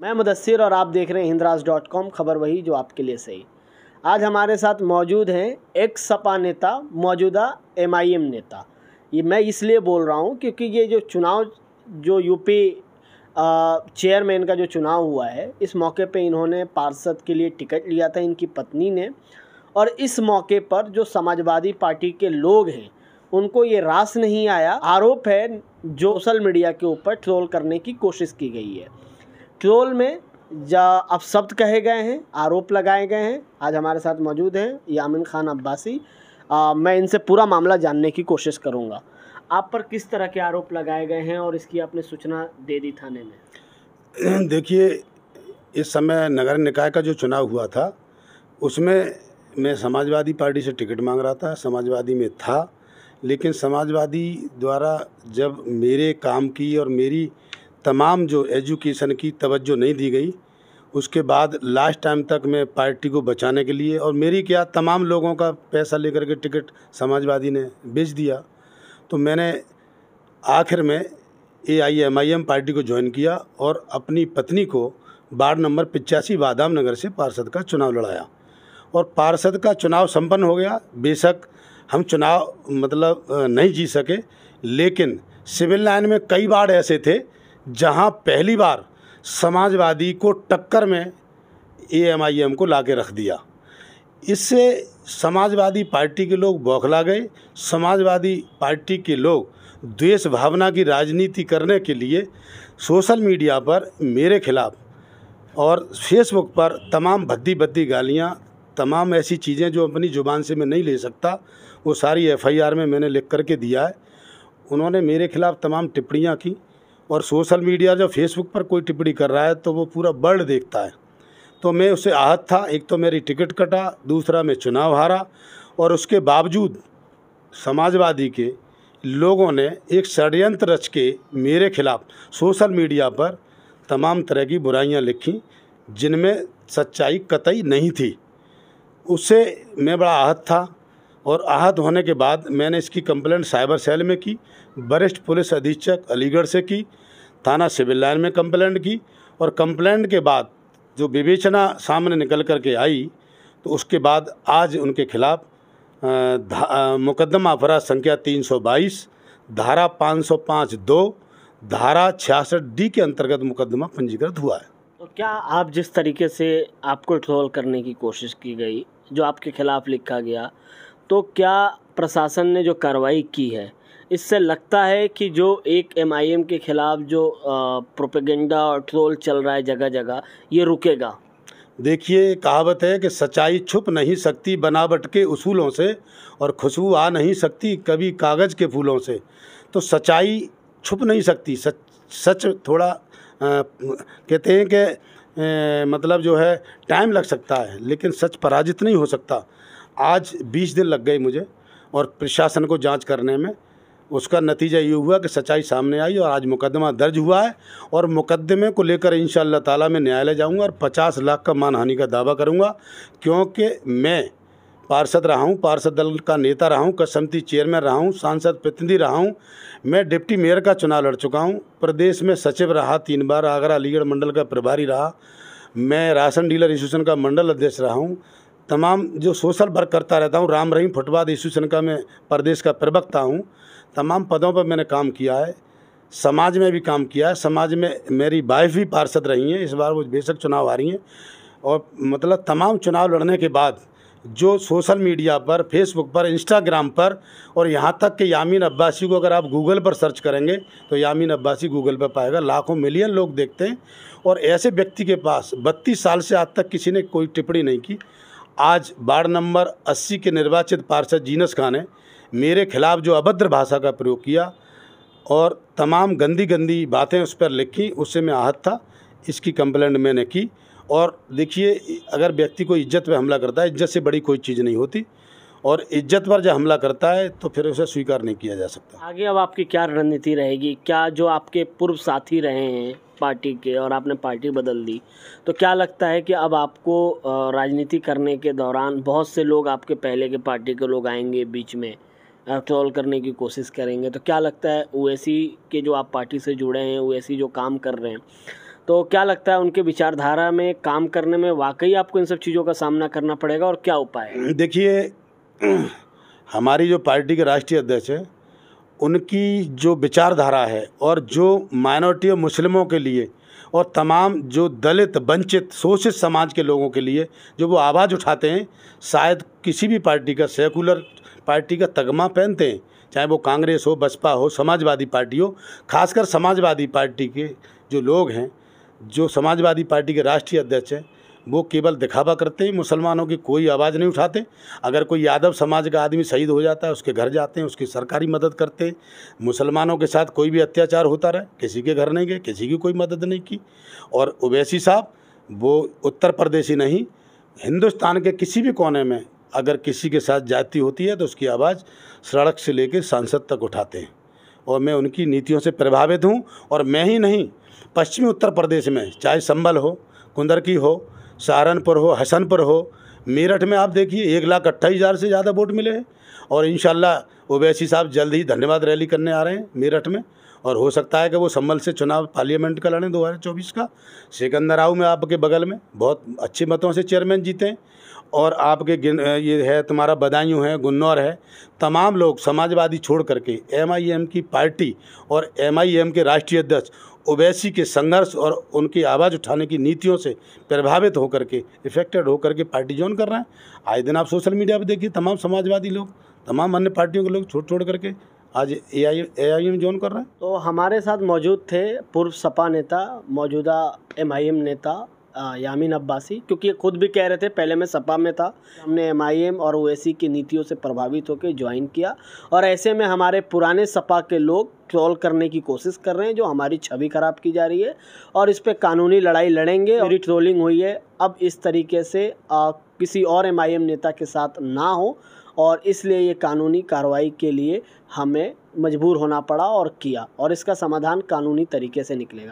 मैं मुदस्सिर और आप देख रहे हैं हिंदराज.com, खबर वही जो आपके लिए सही। आज हमारे साथ मौजूद हैं एक्स सपा नेता, मौजूदा MIM नेता। ये मैं इसलिए बोल रहा हूँ क्योंकि ये जो चुनाव, जो यूपी चेयरमैन का जो चुनाव हुआ है, इस मौके पे इन्होंने पार्षद के लिए टिकट लिया था, इनकी पत्नी ने। और इस मौके पर जो समाजवादी पार्टी के लोग हैं उनको ये रास नहीं आया। आरोप है जो सोशल मीडिया के ऊपर ट्रोल करने की कोशिश की गई है। ट्रोल में अपशब्द कहे गए हैं, आरोप लगाए गए हैं। आज हमारे साथ मौजूद हैं यामीन खान अब्बासी। मैं इनसे पूरा मामला जानने की कोशिश करूंगा। आप पर किस तरह के आरोप लगाए गए हैं और इसकी आपने सूचना दे दी थाने में? देखिए, इस समय नगर निकाय का जो चुनाव हुआ था उसमें मैं समाजवादी पार्टी से टिकट मांग रहा था, समाजवादी में था। लेकिन समाजवादी द्वारा जब मेरे काम की और मेरी तमाम जो एजुकेशन की तवज्जो नहीं दी गई, उसके बाद लास्ट टाइम तक मैं पार्टी को बचाने के लिए और मेरी क्या तमाम लोगों का पैसा लेकर के टिकट समाजवादी ने बेच दिया। तो मैंने आखिर में AIMIM पार्टी को ज्वाइन किया और अपनी पत्नी को वार्ड नंबर 85 बादाम नगर से पार्षद का चुनाव लड़ाया और पार्षद का चुनाव संपन्न हो गया। बेशक हम चुनाव नहीं जीत सके, लेकिन सिविल लाइन में कई वार्ड ऐसे थे जहां पहली बार समाजवादी को टक्कर में AIMIM को लाके रख दिया। इससे समाजवादी पार्टी के लोग बौखला गए। समाजवादी पार्टी के लोग द्वेष भावना की राजनीति करने के लिए सोशल मीडिया पर मेरे खिलाफ और फेसबुक पर तमाम भद्दी गालियां, तमाम ऐसी चीज़ें जो अपनी ज़ुबान से मैं नहीं ले सकता, वो सारी FIR में मैंने लिख करके दिया है। उन्होंने मेरे खिलाफ़ तमाम टिप्पणियां की और सोशल मीडिया जो फेसबुक पर कोई टिप्पणी कर रहा है तो वो पूरा वर्ल्ड देखता है। तो मैं उससे आहत था। एक तो मेरी टिकट कटा, दूसरा मैं चुनाव हारा और उसके बावजूद समाजवादी के लोगों ने एक षड्यंत्र रच के मेरे खिलाफ़ सोशल मीडिया पर तमाम तरह की बुराइयां लिखी जिनमें सच्चाई कतई नहीं थी। उससे मैं बड़ा आहत था और आहत होने के बाद मैंने इसकी कंप्लेंट साइबर सेल में की, वरिष्ठ पुलिस अधीक्षक अलीगढ़ से की, थाना सिविल लाइन में कंप्लेंट की और कंप्लेंट के बाद जो विवेचना सामने निकल कर के आई तो उसके बाद आज उनके खिलाफ मुकदमा अपराध संख्या 322, धारा 505(2), धारा 66D के अंतर्गत मुकदमा पंजीकृत हुआ है। तो क्या आप जिस तरीके से आपको ट्रोल करने की कोशिश की गई, जो आपके खिलाफ लिखा गया, तो क्या प्रशासन ने जो कार्रवाई की है इससे लगता है कि जो एक MIM के खिलाफ जो प्रोपेगेंडा और ट्रोल चल रहा है जगह जगह, ये रुकेगा? देखिए, कहावत है कि सच्चाई छुप नहीं सकती बनावट के उसूलों से और खुशबू आ नहीं सकती कभी कागज़ के फूलों से। तो सच्चाई छुप नहीं सकती। सच थोड़ा कहते हैं कि जो है टाइम लग सकता है, लेकिन सच पराजित नहीं हो सकता। आज 20 दिन लग गए मुझे और प्रशासन को जांच करने में। उसका नतीजा ये हुआ कि सच्चाई सामने आई और आज मुकदमा दर्ज हुआ है और मुकदमे को लेकर इंशाअल्लाह ताला मैं न्यायालय जाऊंगा और 50 लाख का मानहानि का दावा करूंगा, क्योंकि मैं पार्षद रहा हूं, पार्षद दल का नेता रहा हूं, समिति चेयरमैन रहा हूं, सांसद प्रतिनिधि रहा हूं, मैं डिप्टी मेयर का चुनाव लड़ चुका हूं, प्रदेश में सचिव रहा 3 बार, आगरा अलीगढ़ मंडल का प्रभारी रहा, मैं राशन डीलर एसोसिएशन का मंडल अध्यक्ष रहा हूँ, तमाम जो सोशल वर्क करता रहता हूँ, राम रहीम फुटपाथ एसोसिएशन का मैं प्रदेश का प्रवक्ता हूँ। तमाम पदों पर मैंने काम किया है, समाज में भी काम किया है। समाज में मेरी वाइफ भी पार्षद रही हैं, इस बार वो बेशक चुनाव आ रही हैं। और तमाम चुनाव लड़ने के बाद जो सोशल मीडिया पर, फेसबुक पर, इंस्टाग्राम पर और यहाँ तक कि यामीन अब्बासी को अगर आप गूगल पर सर्च करेंगे तो यामीन अब्बासी गूगल पर पाएगा, लाखों मिलियन लोग देखते हैं। और ऐसे व्यक्ति के पास 32 साल से आज तक किसी ने कोई टिप्पणी नहीं की। आज वार्ड नंबर 80 के निर्वाचित पार्षद जीनस खान ने मेरे खिलाफ जो अभद्र भाषा का प्रयोग किया और तमाम गंदी बातें उस पर लिखी, उससे मैं आहत था। इसकी कंप्लेंट मैंने की। और देखिए, अगर व्यक्ति को इज्जत पे हमला करता है, इज्जत से बड़ी कोई चीज़ नहीं होती, और इज्जत पर जब हमला करता है तो फिर उसे स्वीकार नहीं किया जा सकता। आगे अब आपकी क्या रणनीति रहेगी? क्या जो आपके पूर्व साथी रहे हैं पार्टी के और आपने पार्टी बदल दी, तो क्या लगता है कि अब आपको राजनीति करने के दौरान बहुत से लोग आपके पहले के पार्टी के लोग आएंगे, बीच में ट्रोल करने की कोशिश करेंगे, तो क्या लगता है ओवैसी के जो आप पार्टी से जुड़े हैं, ओवैसी जो काम कर रहे हैं, तो क्या लगता है उनके विचारधारा में काम करने में वाकई आपको इन सब चीज़ों का सामना करना पड़ेगा और क्या उपाय है? देखिए, हमारी जो पार्टी के राष्ट्रीय अध्यक्ष है, उनकी जो विचारधारा है और जो माइनॉरिटी और मुस्लिमों के लिए और तमाम जो दलित, वंचित, शोषित समाज के लोगों के लिए जो वो आवाज़ उठाते हैं, शायद किसी भी पार्टी का, सेकुलर पार्टी का तगमा पहनते हैं, चाहे वो कांग्रेस हो, बसपा हो, समाजवादी पार्टी हो। खासकर समाजवादी पार्टी के जो लोग हैं, जो समाजवादी पार्टी के राष्ट्रीय अध्यक्ष हैं, वो केवल दिखावा करते हैं, मुसलमानों की कोई आवाज़ नहीं उठाते। अगर कोई यादव समाज का आदमी शहीद हो जाता है, उसके घर जाते हैं, उसकी सरकारी मदद करते हैं। मुसलमानों के साथ कोई भी अत्याचार होता रहे, किसी के घर नहीं गए, किसी की कोई मदद नहीं की। और ओवैसी साहब, वो उत्तर प्रदेशी नहीं, हिंदुस्तान के किसी भी कोने में अगर किसी के साथ जाति होती है तो उसकी आवाज़ सड़क से लेकर संसद तक उठाते हैं। और मैं उनकी नीतियों से प्रभावित हूँ। और मैं ही नहीं, पश्चिमी उत्तर प्रदेश में चाहे संभल हो, कुंदरकी हो, सहारनपुर हो, हसनपुर हो, मेरठ में आप देखिए 1,28,000 से ज़्यादा वोट मिले हैं। और इंशाल्लाह ओवैसी साहब जल्द ही धन्यवाद रैली करने आ रहे हैं मेरठ में। और हो सकता है कि वो संभल से चुनाव पार्लियामेंट का लड़ें 2024 का। सिकंदराव में आपके बगल में बहुत अच्छे मतों से चेयरमैन जीते हैं। और आपके ये है तुम्हारा बदायूं है, गुन्नौर है, तमाम लोग समाजवादी छोड़ करके MIM की पार्टी और MIM के राष्ट्रीय अध्यक्ष ओवैसी के संघर्ष और उनकी आवाज़ उठाने की नीतियों से प्रभावित होकर के, इफेक्टेड होकर के पार्टी ज्वाइन कर रहे हैं। आए दिन आप सोशल मीडिया पर देखिए, तमाम समाजवादी लोग, तमाम अन्य पार्टियों के लोग छोड़ करके आज AIM ज्वाइन कर रहे हैं। तो हमारे साथ मौजूद थे पूर्व सपा नेता, मौजूदा MIM नेता यामीन अब्बासी, क्योंकि ये खुद भी कह रहे थे पहले मैं सपा में था, हमने MIM और ओवैसी की नीतियों से प्रभावित होकर ज्वाइन किया। और ऐसे में हमारे पुराने सपा के लोग ट्रोल करने की कोशिश कर रहे हैं, जो हमारी छवि खराब की जा रही है, और इस पे कानूनी लड़ाई लड़ेंगे। मेरी ट्रोलिंग हुई है, अब इस तरीके से किसी और MIM नेता के साथ ना हो, और इसलिए ये कानूनी कार्रवाई के लिए हमें मजबूर होना पड़ा और किया, और इसका समाधान कानूनी तरीके से निकलेगा।